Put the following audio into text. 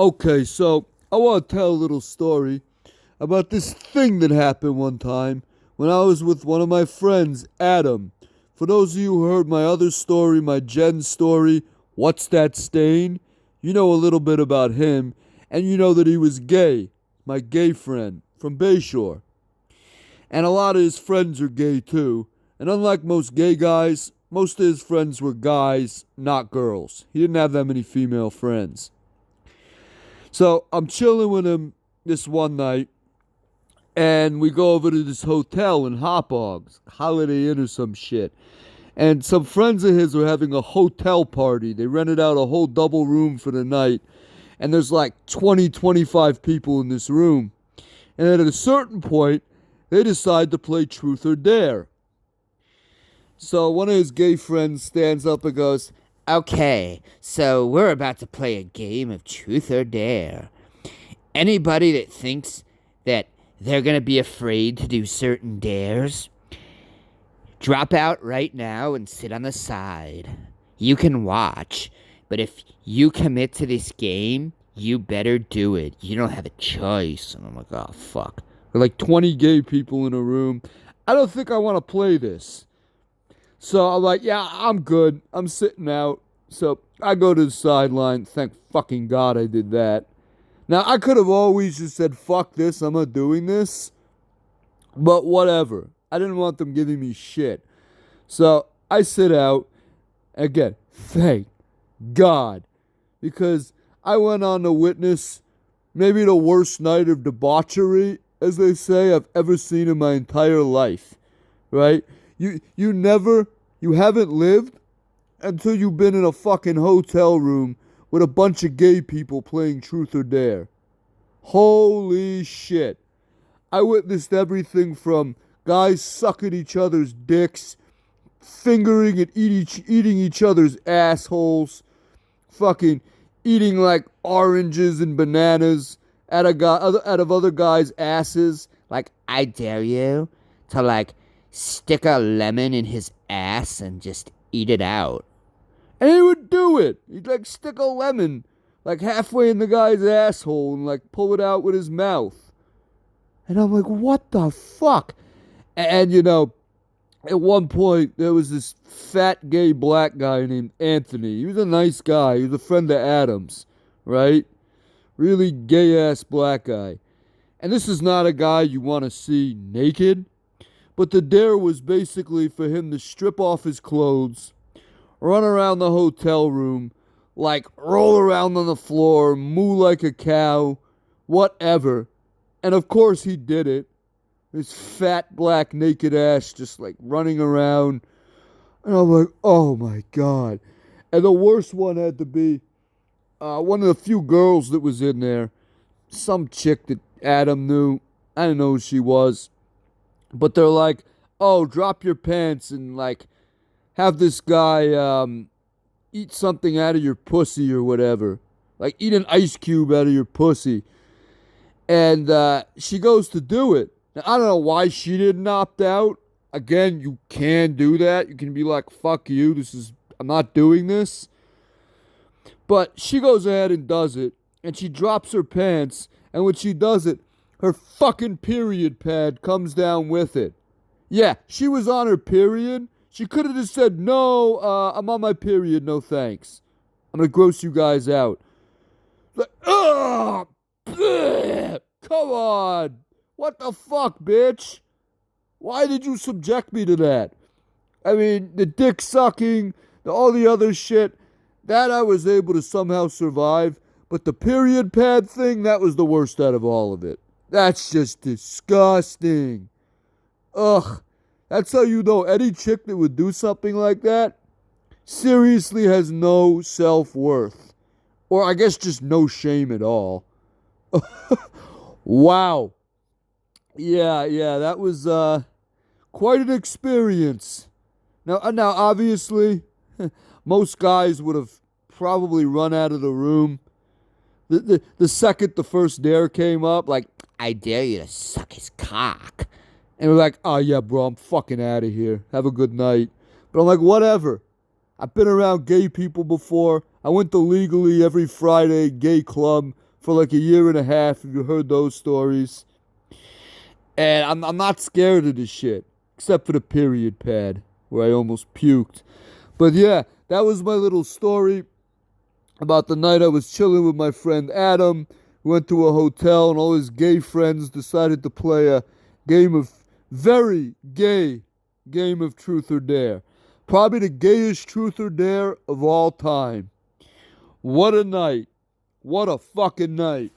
Okay, so I want to tell a little story about this thing that happened one time when I was with one of my friends, Adam. For those of you who heard my other story, my Jen story, What's That Stain? You know a little bit about him, and you know that he was gay, my gay friend from Bayshore. And a lot of his friends are gay too. And unlike most gay guys, most of his friends were guys, not girls. He didn't have that many female friends. So I'm chilling with him this one night, and we go over to this hotel in Hauppauge, Holiday Inn or some shit. And some friends of his were having a hotel party. They rented out a whole double room for the night, and there's like 20, 25 people in this room. And at a certain point, they decide to play Truth or Dare. So one of his gay friends stands up and goes, Okay, so we're about to play a game of Truth or Dare. Anybody that thinks that they're going to be afraid to do certain dares, drop out right now and sit on the side. You can watch, but if you commit to this game, you better do it. You don't have a choice. And I'm like, oh, fuck. there are like 20 gay people in a room. I don't think I want to play this. So I'm like, yeah, I'm good. I'm sitting out. So I go to the sideline. Thank fucking God I did that. Now, I could have always just said, fuck this, I'm not doing this. But whatever. I didn't want them giving me shit. So I sit out. Again, thank God. Because I went on to witness maybe the worst night of debauchery, as they say, I've ever seen in my entire life. Right? You haven't lived until you've been in a fucking hotel room with a bunch of gay people playing Truth or Dare. Holy shit. I witnessed everything from guys sucking each other's dicks, fingering and eating each other's assholes, fucking eating like oranges and bananas out of other guys' asses. Like, I dare you to, stick a lemon in his ass and just eat it out. And he would do it. He'd stick a lemon halfway in the guy's asshole and pull it out with his mouth. And I'm like, what the fuck? And at one point there was this fat gay black guy named Anthony. He was a nice guy. He was a friend of Adam's, right? Really gay ass black guy. And this is not a guy you want to see naked. But the dare was basically for him to strip off his clothes, run around the hotel room, roll around on the floor, moo like a cow, whatever. And of course he did it. His fat black naked ass just running around. And I'm like, oh my God. And the worst one had to be one of the few girls that was in there. Some chick that Adam knew. I didn't know who she was. But they're like, oh, drop your pants and have this guy eat something out of your pussy or whatever. Eat an ice cube out of your pussy. And she goes to do it. Now, I don't know why she didn't opt out. Again, you can do that. You can be like, fuck you. I'm not doing this. But she goes ahead and does it. And she drops her pants. And when she does it, her fucking period pad comes down with it. Yeah, she was on her period. She could have just said, no, I'm on my period, no thanks. I'm going to gross you guys out. Ugh! Come on! What the fuck, bitch? Why did you subject me to that? I mean, the dick sucking, all the other shit, that I was able to somehow survive. But the period pad thing, that was the worst out of all of it. That's just disgusting. Ugh. That's how you know any chick that would do something like that seriously has no self-worth. Or I guess just no shame at all. Wow. Yeah, that was quite an experience. Now obviously, most guys would have probably run out of the room. The second the first dare came up, I dare you to suck his cock. And we're like, oh yeah, bro, I'm fucking out of here. Have a good night. But I'm like, whatever. I've been around gay people before. I went to Legally every Friday gay club for like a year and a half, if you heard those stories. And I'm not scared of this shit, except for the period pad, where I almost puked. But yeah, that was my little story about the night I was chilling with my friend Adam. We went to a hotel, and all his gay friends decided to play a very gay game of Truth or Dare. Probably the gayest Truth or Dare of all time. What a night. What a fucking night.